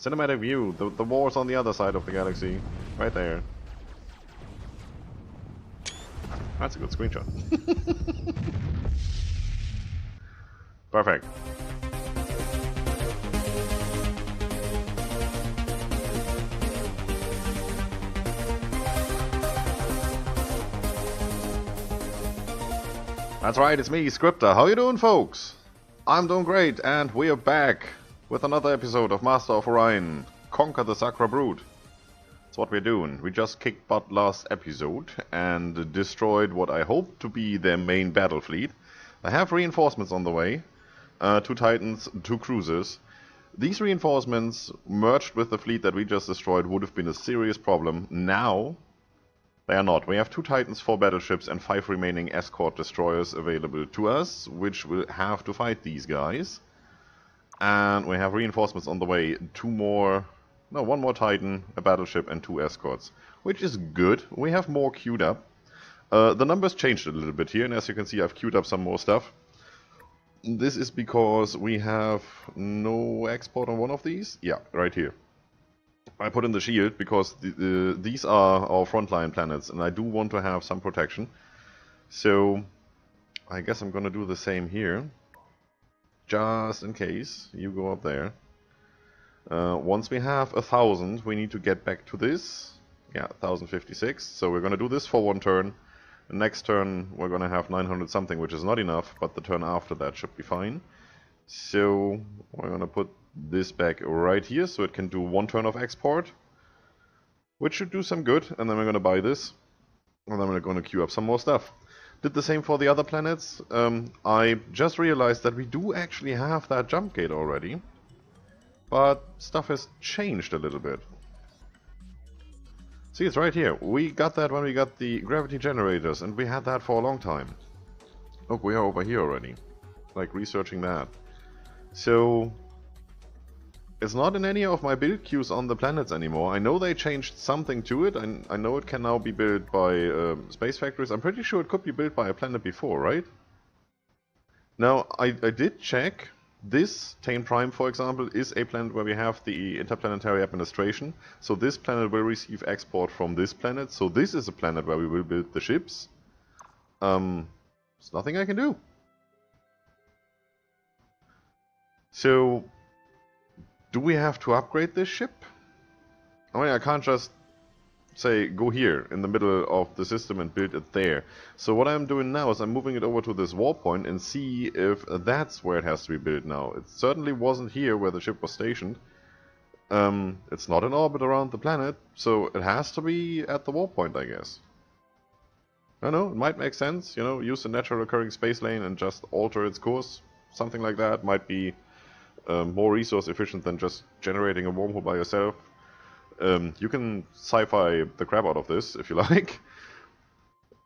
Cinematic view. The war's on the other side of the galaxy. Right there. That's a good screenshot. Perfect. That's right, it's me, Scryptar. How you doing, folks? I'm doing great, and we are back with another episode of Master of Orion. Conquer the Sacra Brood. That's what we're doing. We just kicked butt last episode and destroyed what I hope to be their main battle fleet. I have reinforcements on the way. 2 Titans, 2 cruisers. These reinforcements, merged with the fleet that we just destroyed, would have been a serious problem. Now, they are not. We have 2 Titans, 4 battleships, and 5 remaining escort destroyers available to us, which will have to fight these guys. And we have reinforcements on the way. 1 more Titan, a battleship, and 2 escorts, which is good. We have more queued up. The numbers changed a little bit here, and as you can see, I've queued up some more stuff. This is because we have no export on one of these. Yeah, right here. I put in the shield because these are our frontline planets, and I do want to have some protection. So I guess I'm gonna do the same here, just in case you go up there. Once we have 1,000, we need to get back to this. Yeah, 1,056. So we're gonna do this for 1 turn. The next turn we're gonna have 900 something, which is not enough, but the turn after that should be fine. So we're gonna put this back right here so it can do 1 turn of export, which should do some good, and then we're gonna buy this, and then we're gonna queue up some more stuff. Did the same for the other planets. I just realized that we do actually have that jump gate already, but stuff has changed a little bit. See, it's right here. We got that when we got the gravity generators, and we had that for a long time. Look, we are over here already, like researching that. So it's not in any of my build queues on the planets anymore. I know they changed something to it, and I know it can now be built by space factories. I'm pretty sure it could be built by a planet before, right? Now, I did check. This, Terran Prime, for example, is a planet where we have the interplanetary administration. So this planet will receive export from this planet. So this is a planet where we will build the ships. There's nothing I can do. So, do we have to upgrade this ship? I mean, I can't just say, go here in the middle of the system and build it there. So what I'm doing now is I'm moving it over to this war point and see if that's where it has to be built now. It certainly wasn't here where the ship was stationed. It's not in orbit around the planet, so it has to be at the war point, I guess. I don't know, it might make sense, you know, use a natural occurring space lane and just alter its course. Something like that might be more resource efficient than just generating a wormhole by yourself. You can sci-fi the crap out of this, if you like.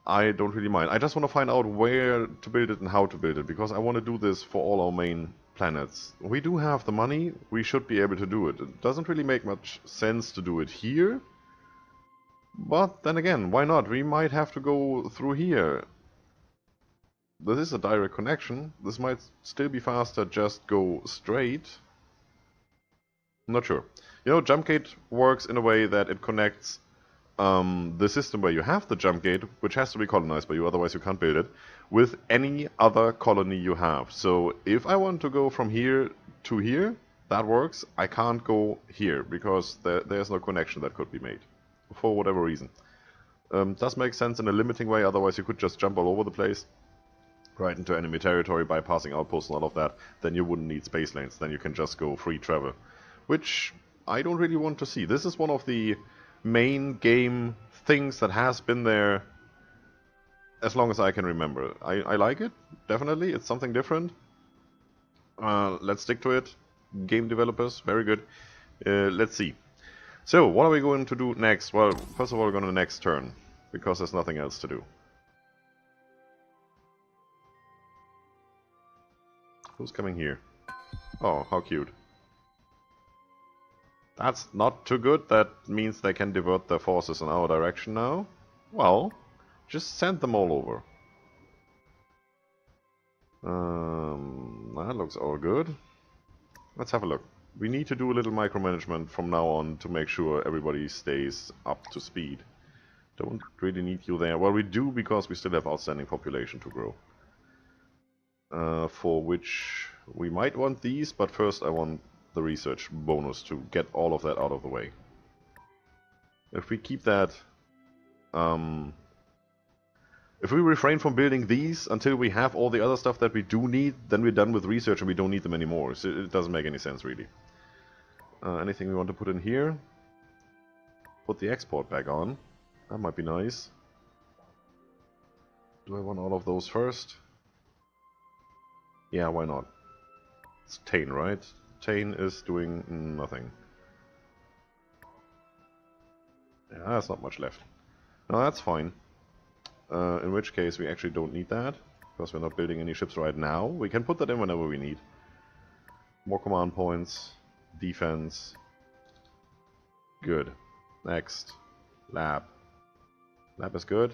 I don't really mind. I just want to find out where to build it and how to build it, because I want to do this for all our main planets. We do have the money, we should be able to do it. It doesn't really make much sense to do it here, but then again, why not? We might have to go through here. This is a direct connection. This might still be faster, just go straight. I'm not sure. You know, jump gate works in a way that it connects the system where you have the jump gate, which has to be colonized by you, otherwise you can't build it, with any other colony you have. So if I want to go from here to here, that works. I can't go here, because there's no connection that could be made, for whatever reason. Does make sense in a limiting way, otherwise you could just jump all over the place, right into enemy territory, bypassing outposts and all of that. Then you wouldn't need space lanes, then you can just go free travel. Which I don't really want to see. This is one of the main game things that has been there as long as I can remember. I like it, definitely. It's something different. Let's stick to it. Game developers, very good. Let's see. So, what are we going to do next? Well, first of all, we're going to next turn, because there's nothing else to do. Who's coming here? Oh, how cute. That's not too good. That means they can divert their forces in our direction now. Well, just send them all over. That looks all good. Let's have a look. we need to do a little micromanagement from now on to make sure everybody stays up to speed. Don't really need you there. Well, we do because we still have outstanding population to grow. For which we might want these, but first I want the research bonus to get all of that out of the way. If we keep that... if we refrain from building these until we have all the other stuff that we do need, then we're done with research and we don't need them anymore. So it doesn't make any sense, really. Anything we want to put in here? Put the export back on. That might be nice. Do I want all of those first? Yeah, why not? It's Terran, right? Terran is doing nothing. Yeah, that's not much left. No, that's fine. In which case we actually don't need that, because we're not building any ships right now. We can put that in whenever we need. More command points. Defense. Good. Next. Lab. Lab is good.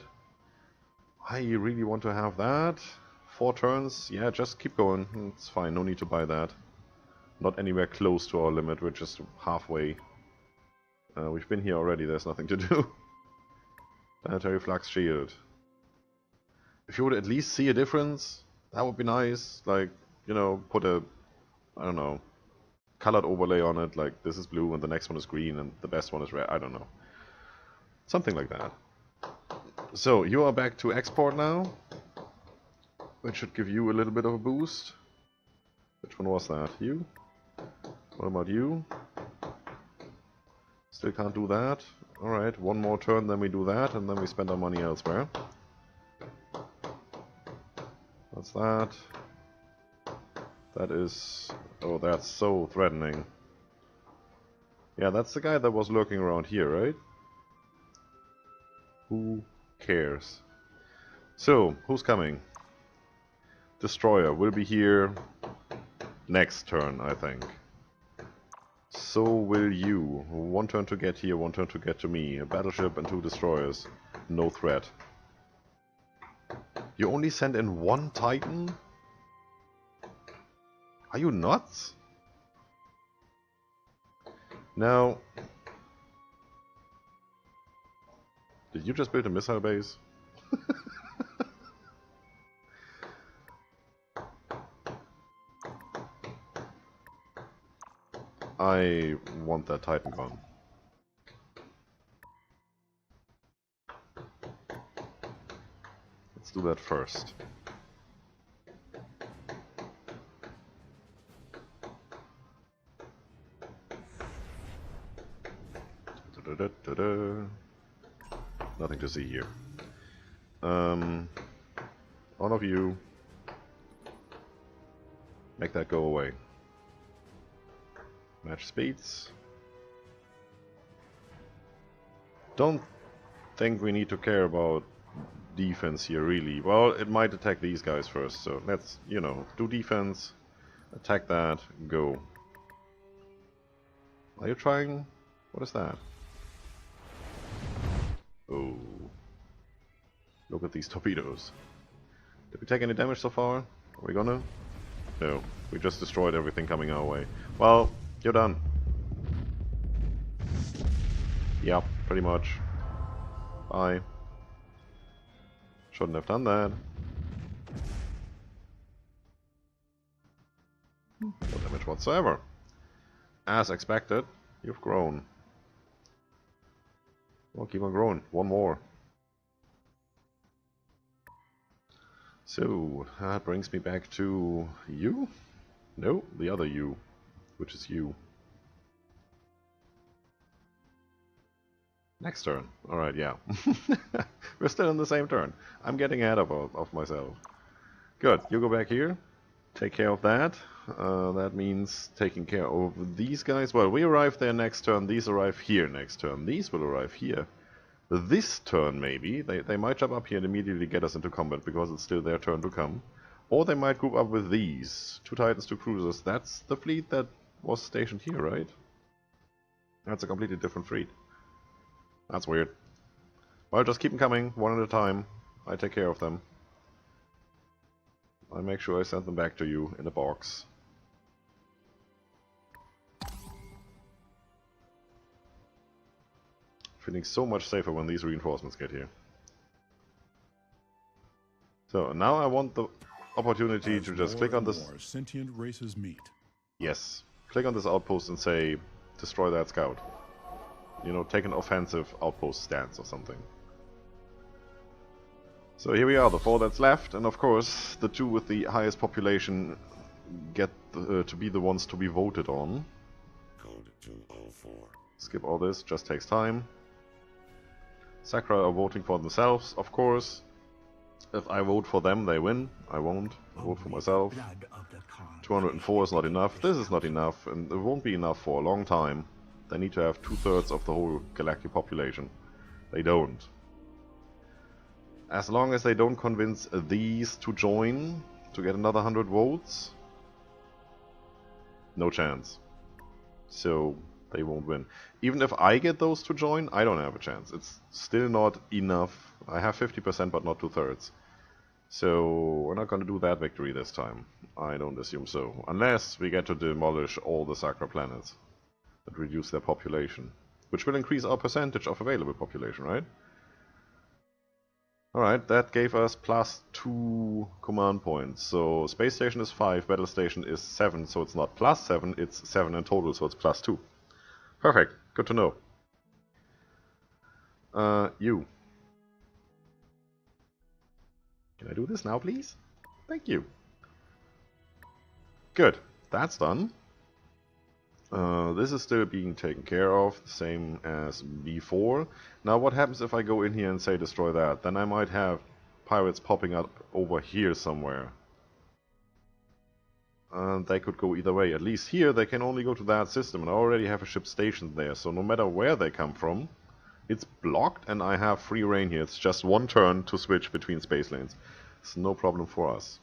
I really want to have that. 4 turns. Yeah, just keep going. It's fine. No need to buy that. Not anywhere close to our limit. We're just halfway. We've been here already. There's nothing to do. Planetary flux shield. If you would at least see a difference, that would be nice. Like, you know, put a, I don't know, colored overlay on it. Like, this is blue and the next one is green and the best one is red. I don't know. Something like that. So, you are back to export now. Which should give you a little bit of a boost. Which one was that? You? What about you? Still can't do that. Alright, one more turn, then we do that, and then we spend our money elsewhere. What's that? That is... oh, that's so threatening. Yeah, that's the guy that was lurking around here, right? Who cares? So, who's coming? Destroyer will be here next turn, I think. So will you. 1 turn to get here, 1 turn to get to me. A battleship and 2 destroyers. No threat. You only send in 1 Titan? Are you nuts? Now... did you just build a missile base? I want that Titan gone. Let's do that first. Nothing to see here. All of you, make that go away. Match speeds. Don't think we need to care about defense here, really. Well, it might attack these guys first, so let's, you know, do defense, attack that, go. Are you trying? What is that? Oh. Look at these torpedoes. Did we take any damage so far? Are we gonna? No. We just destroyed everything coming our way. Well, you're done. Yep, pretty much. Bye. Shouldn't have done that. No damage whatsoever. As expected, you've grown. Well, keep on growing. 1 more. So, that brings me back to you? No, the other you. Which is you. Next turn. Alright, yeah. We're still in the same turn. I'm getting ahead of myself. Good, you go back here. Take care of that. That means taking care of these guys. Well, we arrive there next turn. These arrive here next turn. These will arrive here. This turn, maybe. They might jump up here and immediately get us into combat because it's still their turn to come. Or they might group up with these. 2 Titans, 2 cruisers. That's the fleet that was stationed here, right? That's a completely different fleet. That's weird. Well, just keep them coming, 1 at a time. I take care of them. I make sure I send them back to you in a box. Feeling so much safer when these reinforcements get here. So now I want the opportunity to just click on this. Sentient races meet. Yes. Click on this outpost and say, destroy that scout. You know, take an offensive outpost stance or something. So here we are, the 4 that's left, and of course the 2 with the highest population get to be the ones to be voted on. Code 204. Skip all this, just takes time. Sacra are voting for themselves, of course. If I vote for them, they win. I won't vote for myself. 204 is not enough. This is not enough, and it won't be enough for a long time. They need to have 2/3 of the whole galactic population. They don't. As long as they don't convince these to join to get another 100 votes, no chance. So they won't win. Even if I get those to join, I don't have a chance. It's still not enough. I have 50% but not 2/3. So we're not going to do that victory this time. I don't assume so. Unless we get to demolish all the Sacra planets that reduce their population. Which will increase our percentage of available population, right? Alright, that gave us +2 command points. So space station is 5, battle station is 7, so it's not +7, it's 7 in total, so it's +2. Perfect, good to know. You. Can I do this now, please? Thank you. Good, that's done. This is still being taken care of, the same as before. Now what happens if I go in here and say destroy that? Then I might have pirates popping up over here somewhere. They could go either way. At least here they can only go to that system, and I already have a ship stationed there. So no matter where they come from, it's blocked and I have free reign here. It's just one turn to switch between space lanes. It's no problem for us.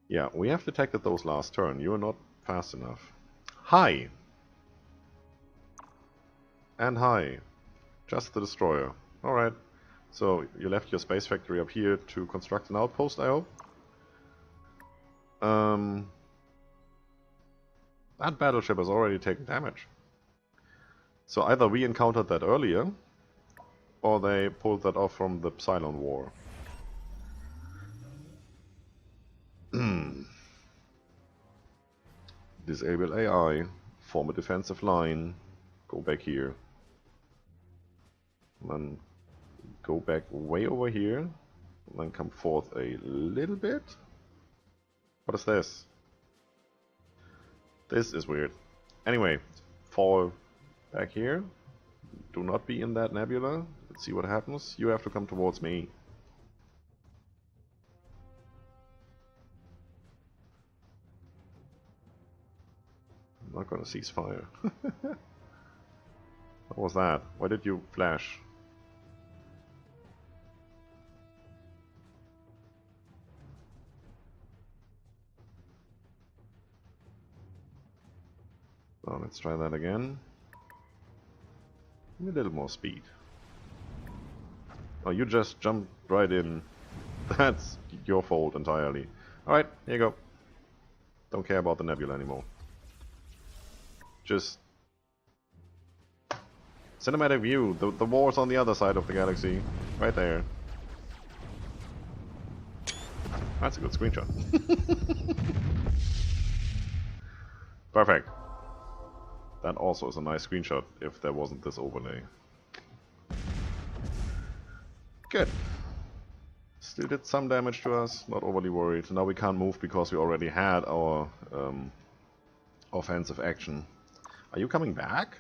Yeah, we have detected those last turn. You're not fast enough. Hi! And hi. Just the destroyer. Alright. So, you left your space factory up here to construct an outpost, I hope? That battleship has already taken damage. So either we encountered that earlier, or they pulled that off from the Cylon War. Disable AI, form a defensive line, go back here. And then go back way over here, and then come forth a little bit. What is this? This is weird. Anyway, fall back here. Do not be in that nebula. Let's see what happens. You have to come towards me. I'm not gonna cease fire. What was that? Why did you flash? So let's try that again. Give me a little more speed. Oh, you just jumped right in. That's your fault entirely. Alright, here you go. Don't care about the nebula anymore. Just cinematic view. The war's on the other side of the galaxy. Right there. That's a good screenshot. Perfect. That also is a nice screenshot if there wasn't this overlay. Good. Still did some damage to us, not overly worried. Now we can't move because we already had our offensive action. Are you coming back?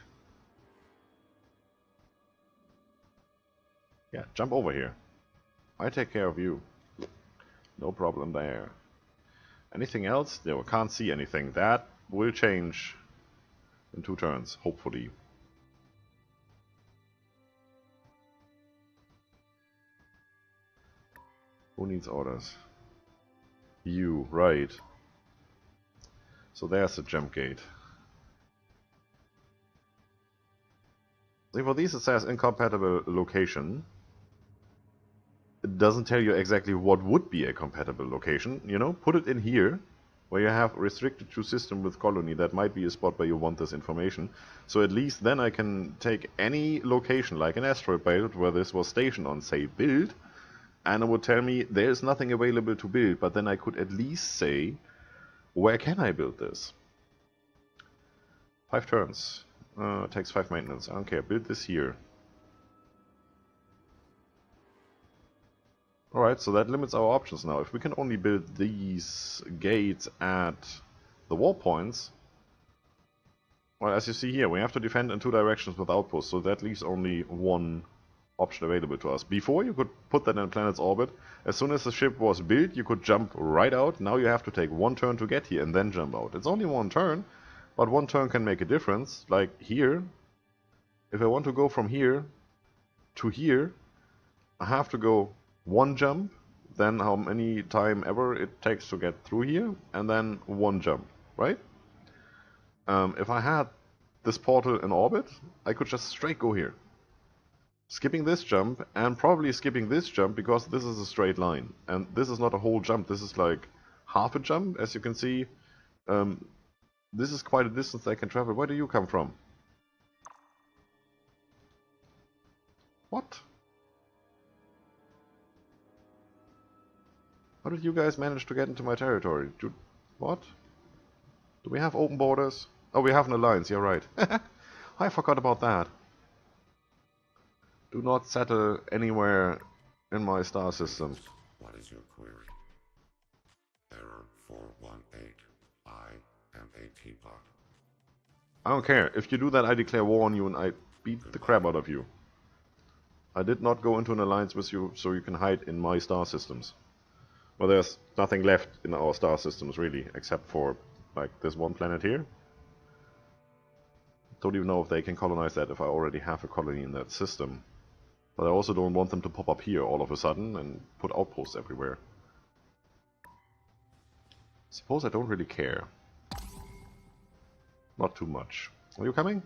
Yeah, jump over here. I take care of you. No problem there. Anything else? No, I can't see anything. That will change in 2 turns, hopefully. Who needs orders? You, right. So there's the jump gate. See, for these it says incompatible location. It doesn't tell you exactly what would be a compatible location, you know? Put it in here, where you have restricted to system with colony, that might be a spot where you want this information. So at least then I can take any location, like an asteroid belt, where this was stationed on, say, build, and it would tell me there's nothing available to build, but then I could at least say, where can I build this? 5 turns. Takes 5 maintenance. I don't care. Build this here. Alright, so that limits our options now. If we can only build these gates at the war points, well, as you see here, we have to defend in 2 directions with outposts, so that leaves only one option available to us. Before, you could put that in a planet's orbit. As soon as the ship was built, you could jump right out. Now you have to take 1 turn to get here and then jump out. It's only 1 turn, but 1 turn can make a difference. Like here, if I want to go from here to here, I have to go 1 jump, then how many time ever it takes to get through here, and then 1 jump, right? If I had this portal in orbit, I could just straight go here. Skipping this jump, and probably skipping this jump, because this is a straight line. And this is not a whole jump, this is like half a jump, as you can see. This is quite a distance I can travel. Where do you come from? What? How did you guys manage to get into my territory? What? Do we have open borders? Oh, we have an alliance, you're right. I forgot about that. Do not settle anywhere in my star system. What is your query? Error 418. I am a teapot. I don't care. If you do that, I declare war on you and I beat the crap out of you. I did not go into an alliance with you so you can hide in my star systems. Well, there's nothing left in our star systems, really, except for, like, this one planet here. Don't even know if they can colonize that if I already have a colony in that system. But I also don't want them to pop up here all of a sudden and put outposts everywhere. Suppose I don't really care. Not too much. Are you coming?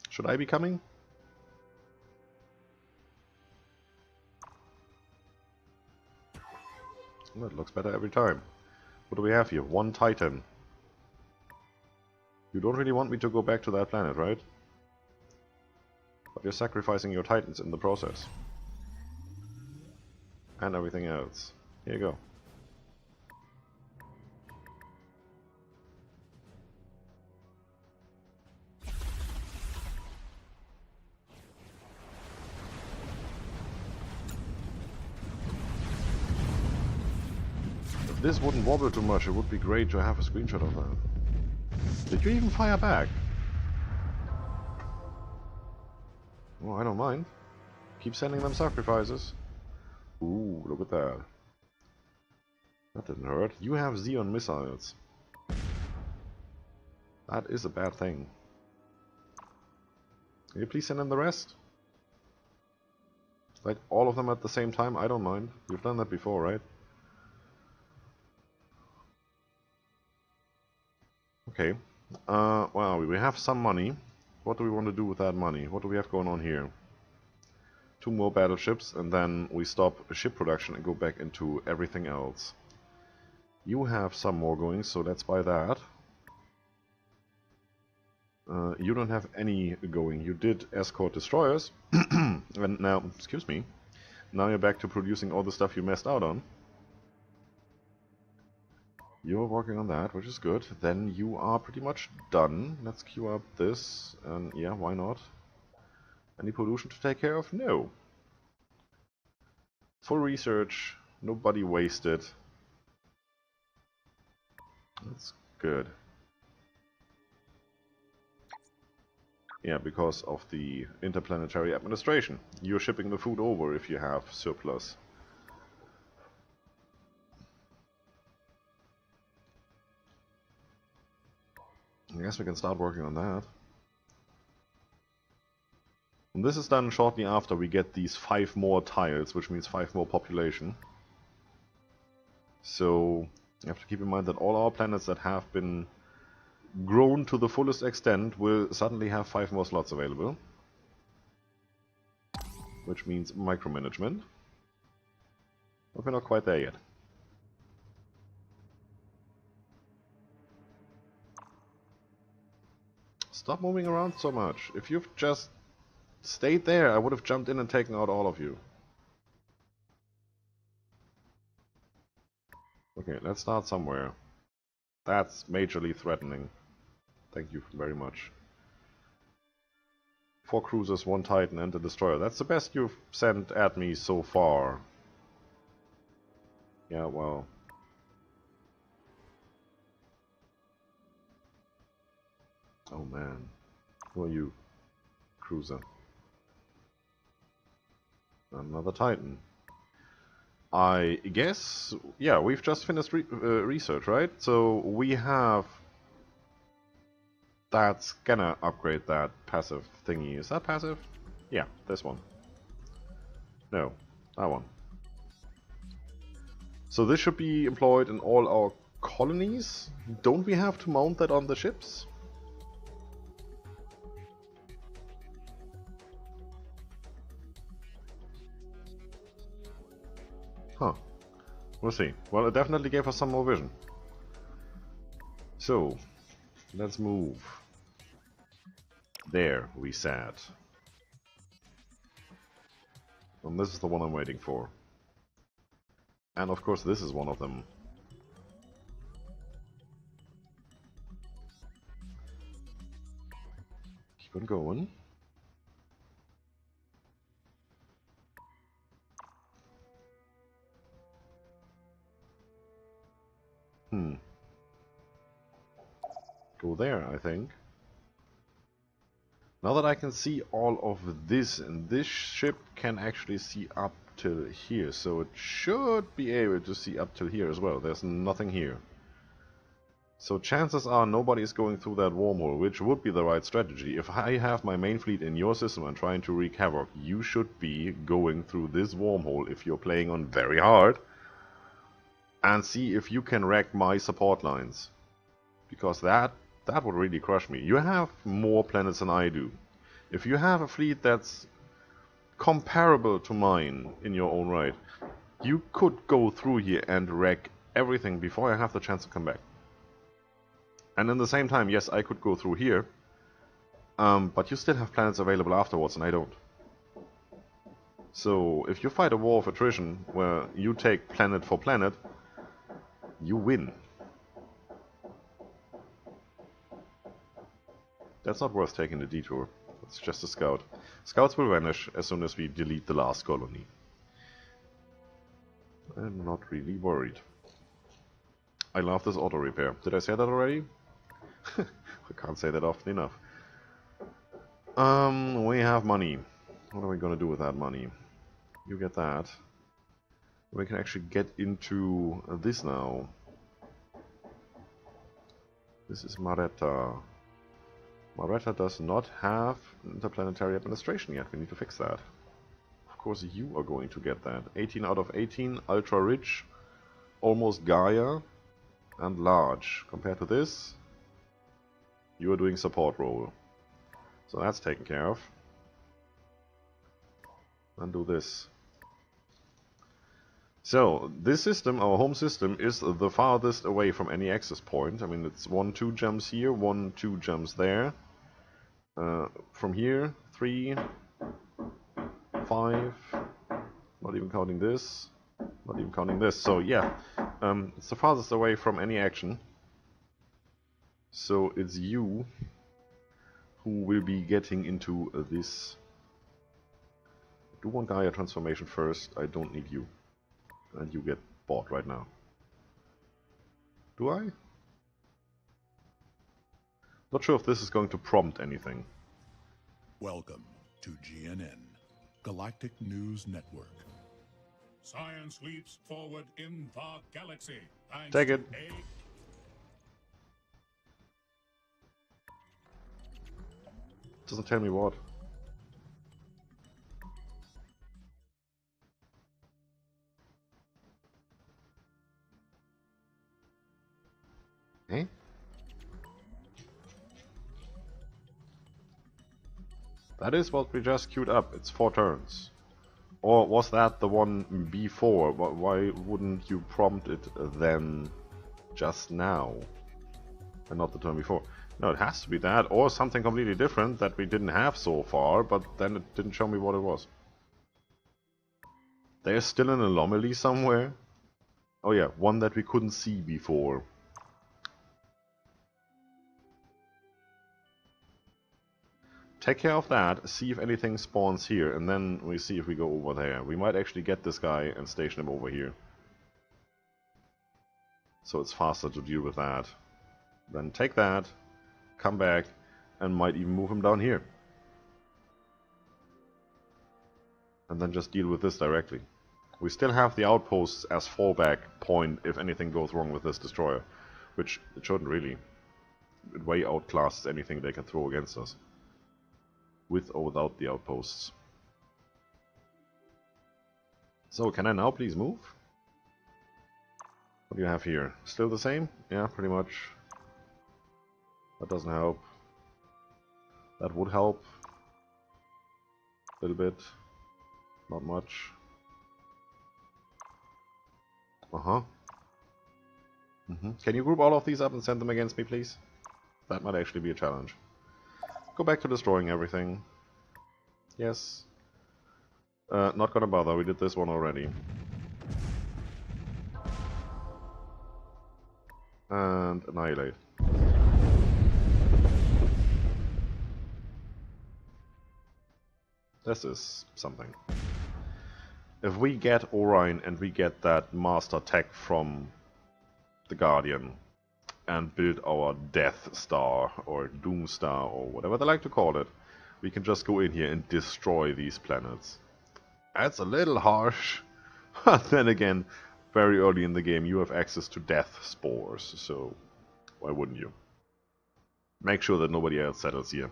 Should I be coming? That looks better every time. What do we have here? 1 Titan. You don't really want me to go back to that planet, right? But you're sacrificing your Titans in the process. And everything else. Here you go. If this wouldn't wobble too much, it would be great to have a screenshot of that. Did you even fire back? Oh, I don't mind. Keep sending them sacrifices. Ooh, look at that. That didn't hurt. You have Xeon missiles. That is a bad thing. Can you please send in the rest? Like all of them at the same time? I don't mind. You've done that before, right? Okay. Well, we have some money. What do we want to do with that money? What do we have going on here? 2 more battleships, and then we stop ship production and go back into everything else. You have some more going, so let's buy that. You don't have any going. You did escort destroyers, and now, excuse me, now you're back to producing all the stuff you messed out on. You're working on that, which is good. Then you are pretty much done. Let's queue up this, and yeah, why not? Any pollution to take care of? No. Full research, nobody wasted. That's good. Yeah, because of the interplanetary administration. You're shipping the food over if you have surplus. I guess we can start working on that. And this is done shortly after we get these 5 more tiles, which means 5 more population. So you have to keep in mind that all our planets that have been grown to the fullest extent will suddenly have 5 more slots available. Which means micromanagement. But we're not quite there yet. Stop moving around so much. If you've just stayed there, I would have jumped in and taken out all of you. Okay, let's start somewhere. That's majorly threatening. Thank you very much. 4 cruisers, 1 Titan and a destroyer. That's the best you've sent at me so far. Yeah, well. Oh man. Who are you? Cruiser. Another Titan. I guess, yeah, we've just finished research, right? So we have that scanner upgrade, that passive thingy. Is that passive? Yeah, this one. No, that one. So this should be employed in all our colonies. Don't we have to mount that on the ships? Huh. We'll see. Well, it definitely gave us some more vision. So, let's move. There, we sat. And this is the one I'm waiting for. And of course this is one of them. Keep on going. Go there, I think. Now that I can see all of this, and this ship can actually see up till here, so it should be able to see up till here as well. There's nothing here. So chances are nobody is going through that wormhole, which would be the right strategy. If I have my main fleet in your system and trying to wreak havoc, you should be going through this wormhole if you're playing on very hard, and see if you can wreck my support lines. Because that would really crush me. You have more planets than I do. If you have a fleet that's comparable to mine in your own right, you could go through here and wreck everything before I have the chance to come back. And in the same time, yes, I could go through here, but you still have planets available afterwards, and I don't. So if you fight a war of attrition where you take planet for planet, you win. That's not worth taking the detour. It's just a scout. Scouts will vanish as soon as we delete the last colony. I'm not really worried. I love this auto repair. Did I say that already? I can't say that often enough. We have money. What are we gonna do with that money? You get that. We can actually get into this now. This is Maretta. Maretta does not have interplanetary administration yet. We need to fix that. Of course, you are going to get that. 18 out of 18, ultra rich, almost Gaia, and large. Compared to this, you are doing support role. So that's taken care of. And do this. So, this system, our home system, is the farthest away from any access point. I mean, it's 1, 2 jumps here, 1, 2 jumps there. From here, 3, 5, not even counting this, not even counting this. So yeah, it's the farthest away from any action. So it's you who will be getting into this. I do want Gaia transformation first. I don't need you. And you get bought right now. Do I? Not sure if this is going to prompt anything. Welcome to GNN, Galactic News Network. Science leaps forward in the galaxy. Take it. Doesn't tell me what. Eh? That is what we just queued up. It's 4 turns. Or was that the one before? Why wouldn't you prompt it then just now? And not the turn before? No, it has to be that, or something completely different that we didn't have so far, but then it didn't show me what it was. There's still an anomaly somewhere. Oh yeah, one that we couldn't see before. Take care of that, see if anything spawns here, and then we see if we go over there. We might actually get this guy and station him over here. So it's faster to deal with that. Then take that, come back, and might even move him down here. And then just deal with this directly. We still have the outposts as fallback point if anything goes wrong with this destroyer. Which it shouldn't really. It way outclasses anything they can throw against us. With or without the outposts. So, can I now please move? What do you have here? Still the same? Yeah, pretty much. That doesn't help. That would help. A little bit. Not much. Uh-huh. Can you group all of these up and send them against me, please? That might actually be a challenge. Go back to destroying everything. Yes. Not gonna bother, we did this one already. And annihilate. This is something. If we get Orion and we get that master tech from the Guardian and build our Death Star or Doom Star or whatever they like to call it, we can just go in here and destroy these planets. That's a little harsh, but then again, very early in the game you have access to death spores, so why wouldn't you? Make sure that nobody else settles here,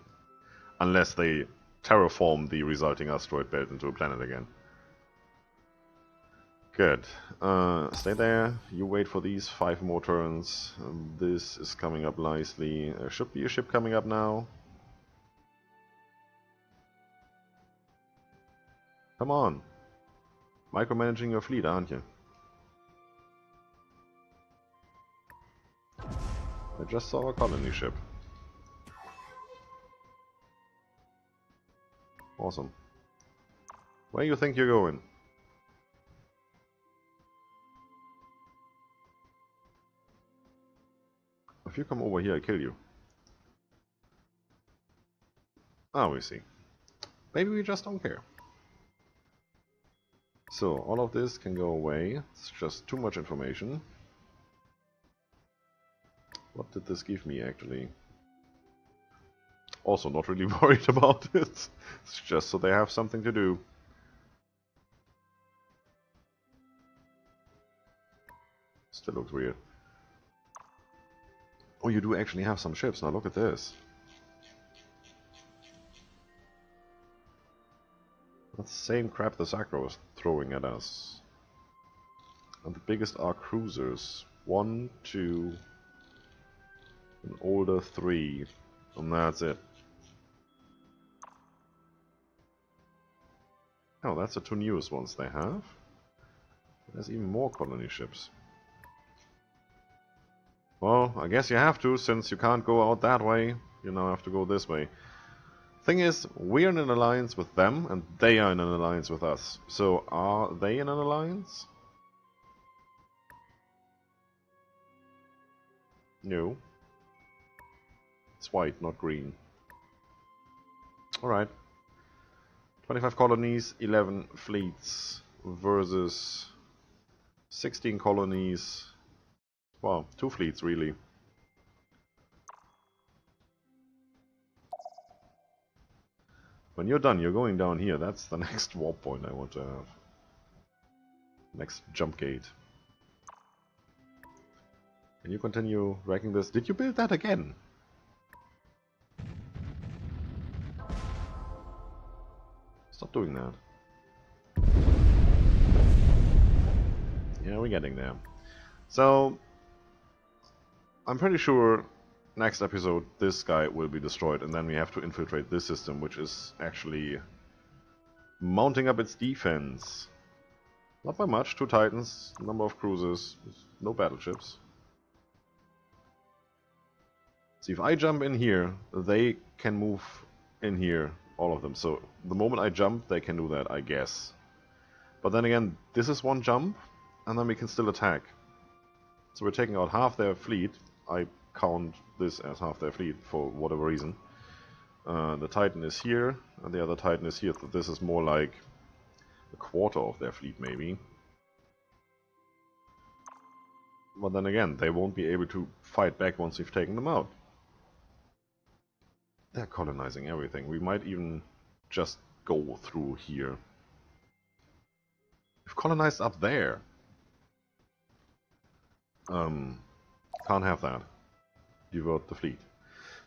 unless they terraform the resulting asteroid belt into a planet again. Good. Stay there. You wait for these 5 more turns. This is coming up nicely. There should be a ship coming up now. Come on. Micromanaging your fleet, aren't you? I just saw a colony ship. Awesome. Where do you think you're going? If you come over here, I kill you. Ah, we see. Maybe we just don't care. So, all of this can go away. It's just too much information. What did this give me, actually? Also, not really worried about it. It's just so they have something to do. Still looks weird. Oh, you do actually have some ships. Now look at this. That's the same crap the Sacro is throwing at us. And the biggest are cruisers. 1, 2, an older 3. And that's it. Oh, that's the 2 newest ones they have. There's even more colony ships. Well, I guess you have to, since you can't go out that way. You now have to go this way. Thing is, we're in an alliance with them, and they are in an alliance with us. So, are they in an alliance? No. It's white, not green. Alright. 25 colonies, 11 fleets versus 16 colonies. Well, 2 fleets really. When you're done, you're going down here. That's the next warp point I want to have. Next jump gate. Can you continue wrecking this? Did you build that again? Stop doing that. Yeah, we're getting there. So, I'm pretty sure next episode this guy will be destroyed, and then we have to infiltrate this system, which is actually mounting up its defense. Not by much, 2 Titans, number of cruisers, no battleships. So if I jump in here, they can move in here, all of them. So the moment I jump, they can do that, I guess. But then again, this is one jump, and then we can still attack. So we're taking out half their fleet. I count this as half their fleet for whatever reason. The Titan is here, and the other Titan is here. So this is more like a quarter of their fleet, maybe. But then again, they won't be able to fight back once we've taken them out. They're colonizing everything. We might even just go through here. We've colonized up there. Can't have that. Divert the fleet.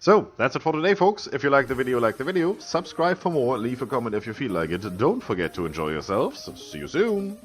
So, that's it for today, folks. If you like the video, subscribe for more, leave a comment if you feel like it. Don't forget to enjoy yourselves. See you soon.